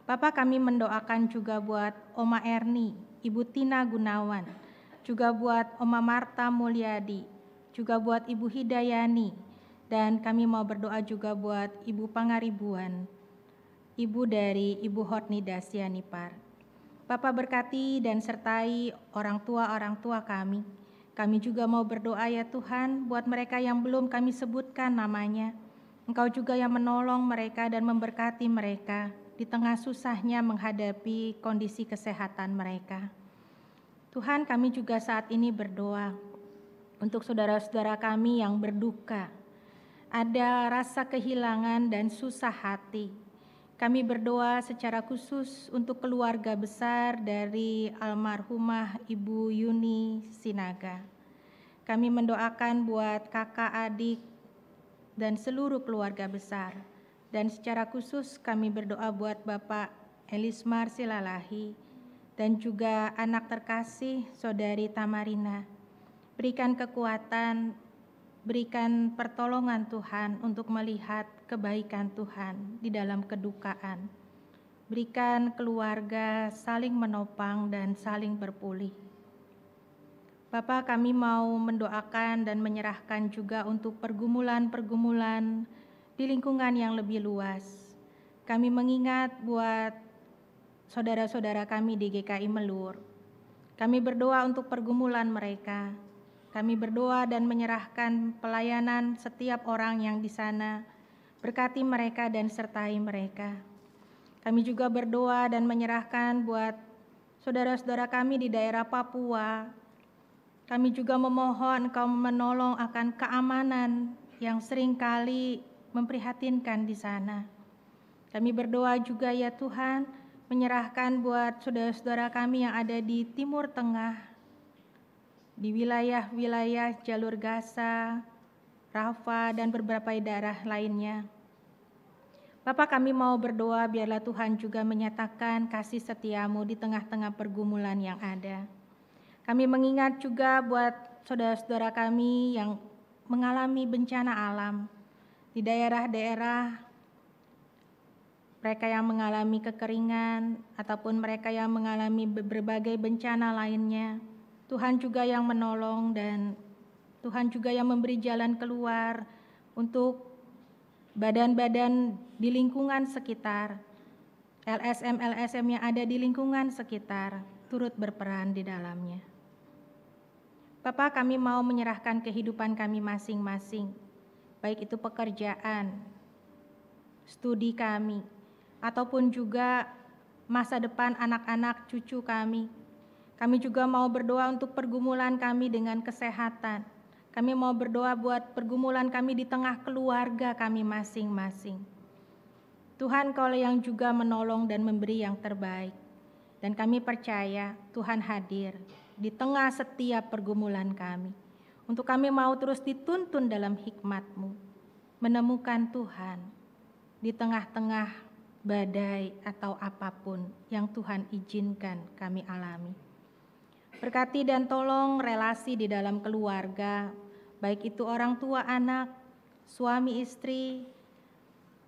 [SPEAKER 2] Bapak, kami mendoakan juga buat Oma Erni, Ibu Tina Gunawan, juga buat Oma Marta Mulyadi, juga buat Ibu Hidayani, dan kami mau berdoa juga buat Ibu Pangaribuan, ibu dari Ibu Hotni Dasyanipar. Bapak berkati dan sertai orang tua kami. Kami juga mau berdoa ya Tuhan buat mereka yang belum kami sebutkan namanya. Engkau juga yang menolong mereka dan memberkati mereka di tengah susahnya menghadapi kondisi kesehatan mereka. Tuhan, kami juga saat ini berdoa untuk saudara-saudara kami yang berduka. Ada rasa kehilangan dan susah hati. Kami berdoa secara khusus untuk keluarga besar dari almarhumah Ibu Yuni Sinaga. Kami mendoakan buat kakak, adik, dan seluruh keluarga besar. Dan secara khusus kami berdoa buat Bapak Elismar Silalahi dan juga anak terkasih Saudari Tamarina. Berikan kekuatan, berikan pertolongan Tuhan untuk melihat kebaikan Tuhan di dalam kedukaan. Berikan keluarga saling menopang dan saling berpulih. Bapak, kami mau mendoakan dan menyerahkan juga untuk pergumulan-pergumulan di lingkungan yang lebih luas. Kami mengingat buat saudara-saudara kami di GKI Melur. Kami berdoa untuk pergumulan mereka. Kami berdoa dan menyerahkan pelayanan setiap orang yang di sana. Berkati mereka dan sertai mereka. Kami juga berdoa dan menyerahkan buat saudara-saudara kami di daerah Papua. Kami juga memohon Engkau menolong akan keamanan yang seringkali memprihatinkan di sana. Kami berdoa juga ya Tuhan, menyerahkan buat saudara-saudara kami yang ada di Timur Tengah, di wilayah-wilayah jalur Gaza, Rafah, dan beberapa daerah lainnya. Bapak, kami mau berdoa biarlah Tuhan juga menyatakan kasih setia-Mu di tengah-tengah pergumulan yang ada. Kami mengingat juga buat saudara-saudara kami yang mengalami bencana alam di daerah-daerah, mereka yang mengalami kekeringan ataupun mereka yang mengalami berbagai bencana lainnya. Tuhan juga yang menolong dan Tuhan juga yang memberi jalan keluar untuk badan-badan di lingkungan sekitar, LSM yang ada di lingkungan sekitar, turut berperan di dalamnya. Bapak, kami mau menyerahkan kehidupan kami masing-masing, baik itu pekerjaan, studi kami, ataupun juga masa depan anak-anak cucu kami. Kami juga mau berdoa untuk pergumulan kami dengan kesehatan. Kami mau berdoa buat pergumulan kami di tengah keluarga kami masing-masing. Tuhan, Kau yang juga menolong dan memberi yang terbaik. Dan kami percaya Tuhan hadir di tengah setiap pergumulan kami. Untuk kami mau terus dituntun dalam hikmat-Mu, menemukan Tuhan di tengah-tengah badai atau apapun yang Tuhan izinkan kami alami. Berkati dan tolong relasi di dalam keluarga, baik itu orang tua anak, suami istri,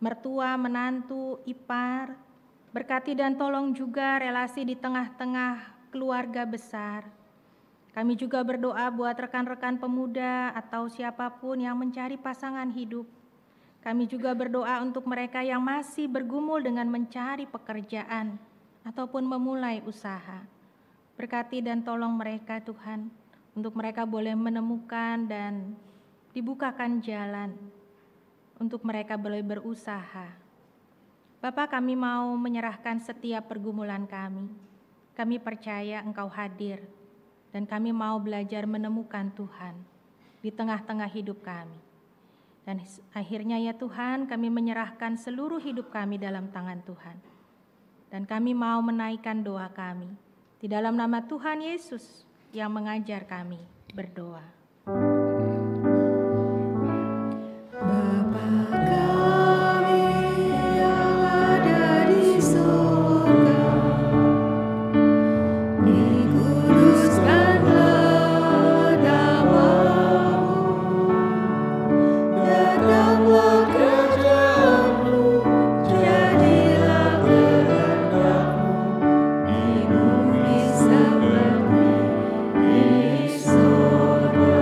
[SPEAKER 2] mertua, menantu, ipar. Berkati dan tolong juga relasi di tengah-tengah keluarga besar. Kami juga berdoa buat rekan-rekan pemuda atau siapapun yang mencari pasangan hidup. Kami juga berdoa untuk mereka yang masih bergumul dengan mencari pekerjaan ataupun memulai usaha. Berkati dan tolong mereka Tuhan, untuk mereka boleh menemukan dan dibukakan jalan untuk mereka boleh berusaha. Bapak, kami mau menyerahkan setiap pergumulan kami. Kami percaya Engkau hadir dan kami mau belajar menemukan Tuhan di tengah-tengah hidup kami. Dan akhirnya ya Tuhan, kami menyerahkan seluruh hidup kami dalam tangan Tuhan. Dan kami mau menaikkan doa kami di dalam nama Tuhan Yesus yang mengajar kami berdoa.
[SPEAKER 3] Bapa kami yang ada di surga, dikuduskanlah nama-Mu, datanglah kerajaan-Mu, jadilah kehendak-Mu di bumi seperti di surga.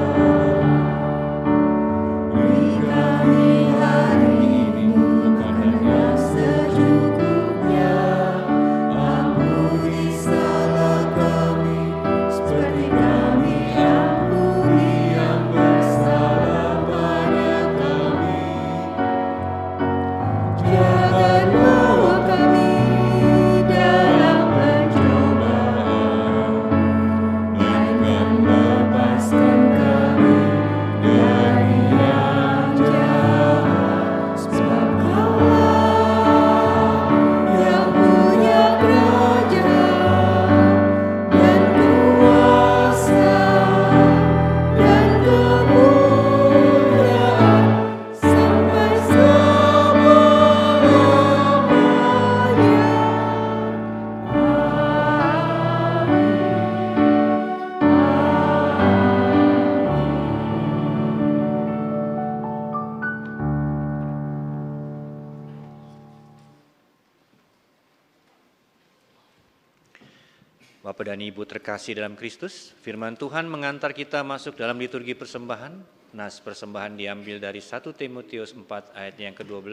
[SPEAKER 1] Bapak dan Ibu terkasih dalam Kristus, firman Tuhan mengantar kita masuk dalam liturgi persembahan. Nas persembahan diambil dari 1 Timotius 4 ayat yang ke-12.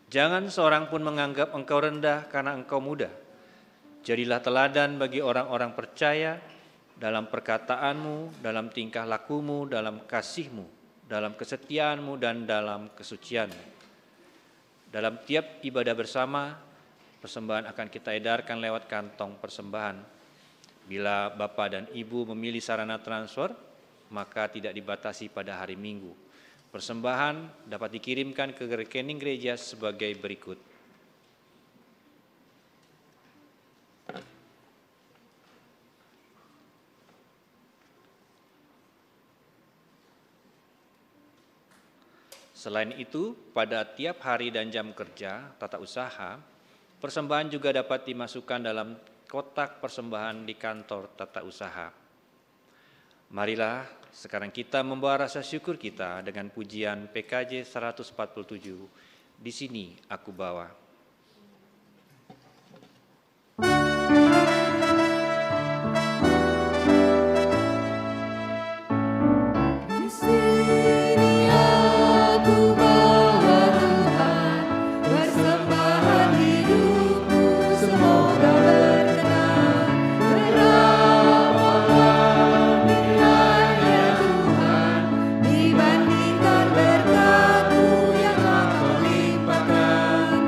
[SPEAKER 1] Jangan seorang pun menganggap engkau rendah karena engkau muda. Jadilah teladan bagi orang-orang percaya dalam perkataanmu, dalam tingkah lakumu, dalam kasihmu, dalam kesetiaanmu, dan dalam kesucianmu. Dalam tiap ibadah bersama, persembahan akan kita edarkan lewat kantong persembahan. Bila Bapak dan Ibu memilih sarana transfer, maka tidak dibatasi pada hari Minggu. Persembahan dapat dikirimkan ke rekening gereja sebagai berikut. Selain itu, pada tiap hari dan jam kerja tata usaha, persembahan juga dapat dimasukkan dalam kotak persembahan di kantor tata usaha. Marilah sekarang kita membawa rasa syukur kita dengan pujian PKJ 147, Di Sini Aku Bawa.
[SPEAKER 3] Di sini aku bawa Tuhan, persembahan hidupku semoga berkenan. Berapakah nilainya Tuhan dibandingkan berkat-Mu yang Kau limpahkan?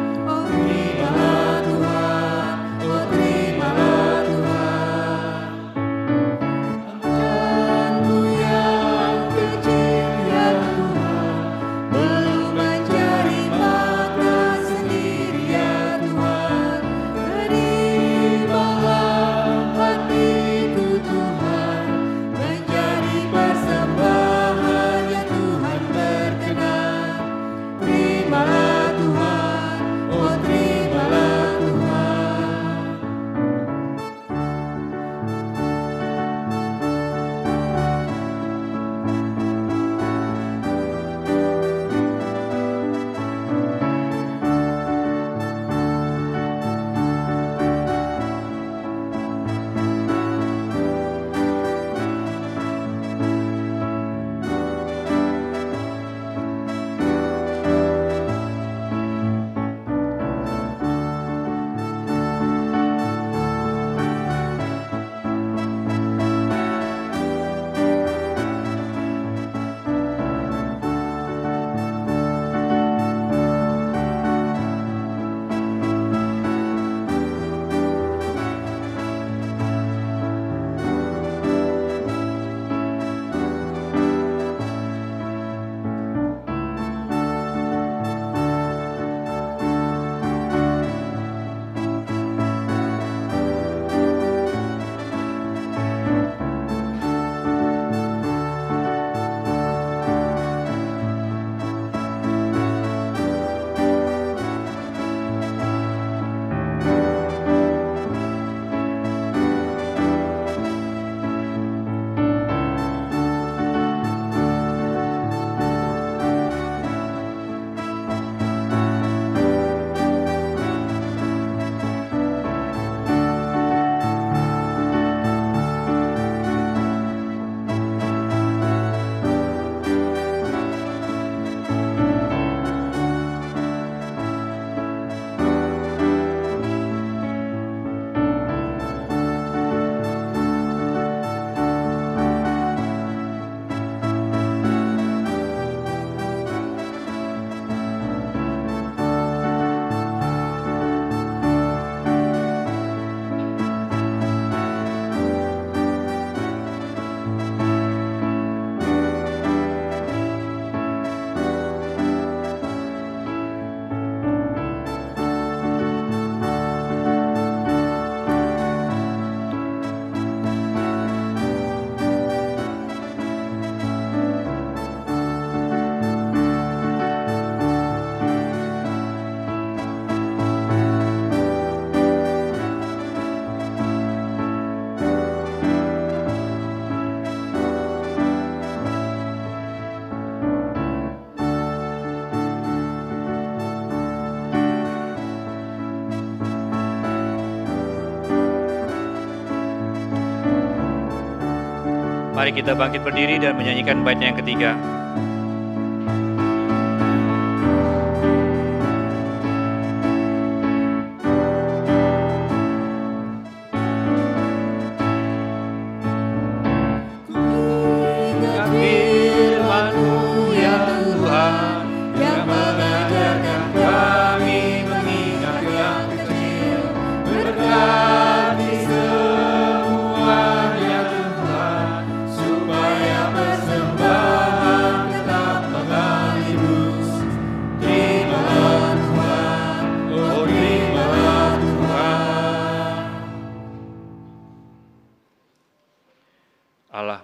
[SPEAKER 1] mari kita bangkit berdiri dan menyanyikan baitnya yang ketiga.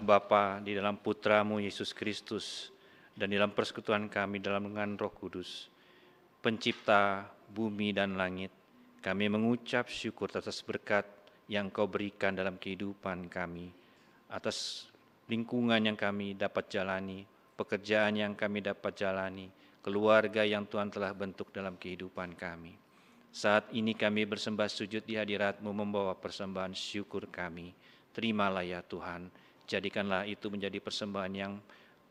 [SPEAKER 1] Bapa, di dalam Putramu Yesus Kristus, dan dalam persekutuan kami dalam dengan Roh Kudus, Pencipta bumi dan langit, kami mengucap syukur atas berkat yang Kau berikan dalam kehidupan kami, atas lingkungan yang kami dapat jalani, pekerjaan yang kami dapat jalani, keluarga yang Tuhan telah bentuk dalam kehidupan kami. Saat ini kami bersembah sujud di hadirat-Mu membawa persembahan syukur kami. Terimalah ya Tuhan, jadikanlah itu menjadi persembahan yang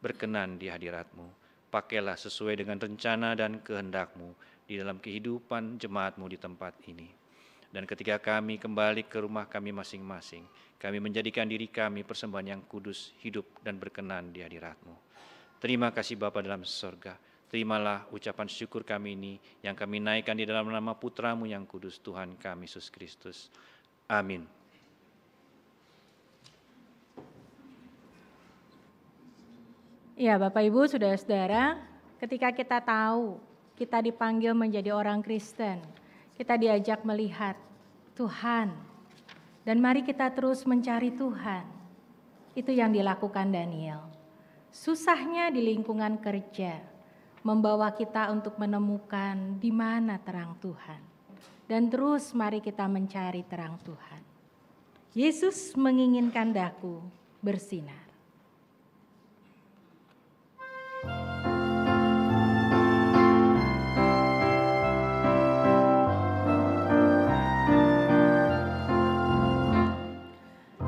[SPEAKER 1] berkenan di hadirat-Mu. Pakailah sesuai dengan rencana dan kehendak-Mu di dalam kehidupan jemaat-Mu di tempat ini. Dan ketika kami kembali ke rumah kami masing-masing, kami menjadikan diri kami persembahan yang kudus, hidup dan berkenan di hadirat-Mu. Terima kasih Bapa dalam surga. Terimalah ucapan syukur kami ini yang kami naikkan di dalam nama Putra-Mu yang kudus, Tuhan kami Yesus Kristus. Amin.
[SPEAKER 2] Ya, Bapak Ibu, saudara-saudara, ketika kita tahu kita dipanggil menjadi orang Kristen, kita diajak melihat Tuhan, dan mari kita terus mencari Tuhan. Itu yang dilakukan Daniel. Susahnya di lingkungan kerja, membawa kita untuk menemukan di mana terang Tuhan. Dan terus mari kita mencari terang Tuhan. Yesus menginginkan daku bersinar.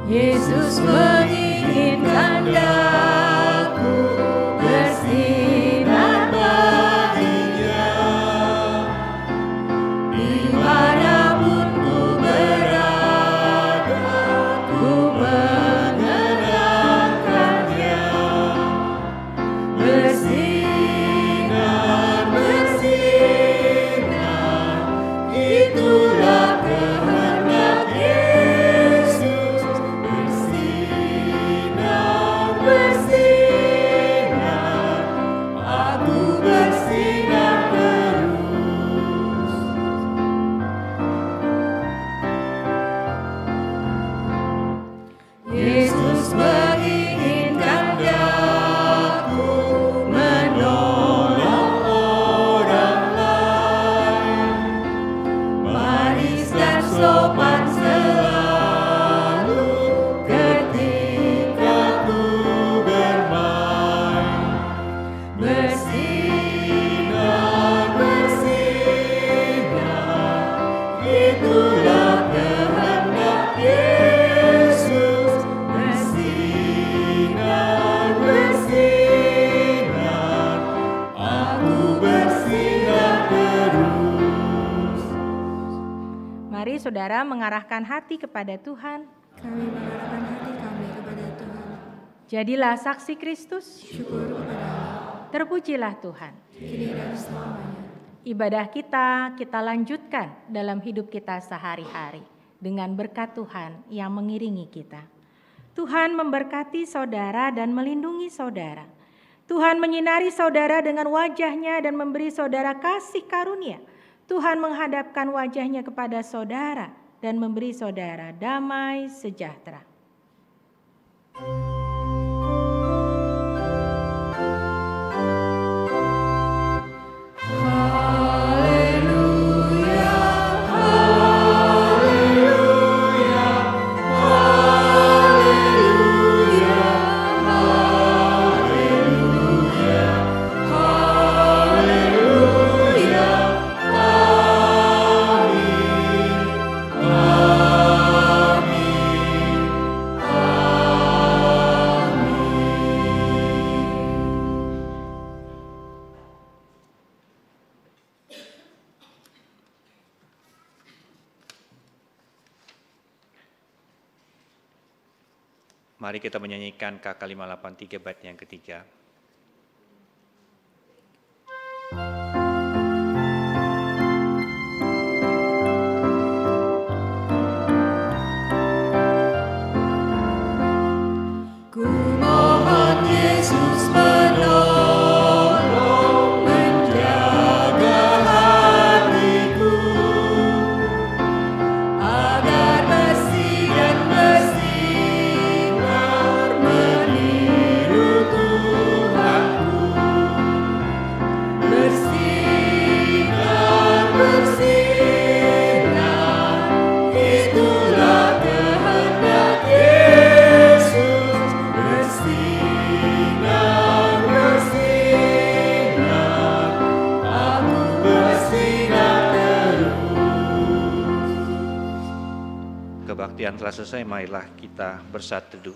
[SPEAKER 3] Yesus menginginkan daku bersinar baginya, dimanapun ku berada, ku mengenalkannya. Bersinar, bersinar, itulah kehendak Yesus. Bersinar, bersinar, aku bersinar terus. Yesus menginginkan daku menolong orang lain, manis dan sopan selalu ketika ku bermain. Bersinar, bersinar, itulah kehendak Yesus. Bersinar, bersinar, aku bersinar terus.
[SPEAKER 2] Mari saudara mengarahkan hati kepada Tuhan.
[SPEAKER 3] Kami mengarahkan hati kami kepada Tuhan.
[SPEAKER 2] Jadilah saksi Kristus,
[SPEAKER 3] Syukur kepada Allah,
[SPEAKER 2] terpujilah Tuhan.
[SPEAKER 3] kini dan selamanya.
[SPEAKER 2] Ibadah kita lanjutkan dalam hidup kita sehari-hari dengan berkat Tuhan yang mengiringi kita. Tuhan memberkati saudara dan melindungi saudara. Tuhan menyinari saudara dengan wajah-Nya dan memberi saudara kasih karunia. Tuhan menghadapkan wajah-Nya kepada saudara dan memberi saudara damai sejahtera.
[SPEAKER 3] Amin.
[SPEAKER 1] Mari kita menyanyikan KK 583 bait yang ketiga.
[SPEAKER 3] Ku mohon Yesus menolong menjaga hatiku agar bersih dan bersinar meniru Tuhanku. Bersinar, bersinar, itulah kehendak Yesus. Bersinar, bersinar, aku bersinar terus.
[SPEAKER 1] Kebaktian telah selesai, marilah kita bersatu teduh.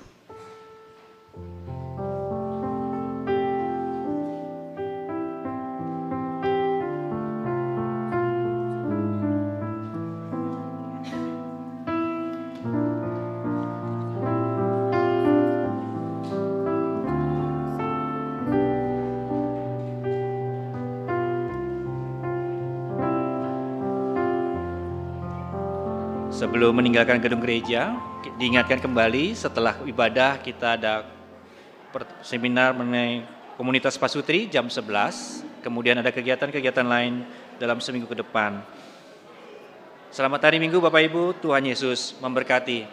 [SPEAKER 1] Sebelum meninggalkan gedung gereja, diingatkan kembali setelah ibadah kita ada seminar mengenai komunitas pasutri jam 11, kemudian ada kegiatan-kegiatan lain dalam seminggu ke depan. Selamat hari Minggu Bapak Ibu, Tuhan Yesus memberkati.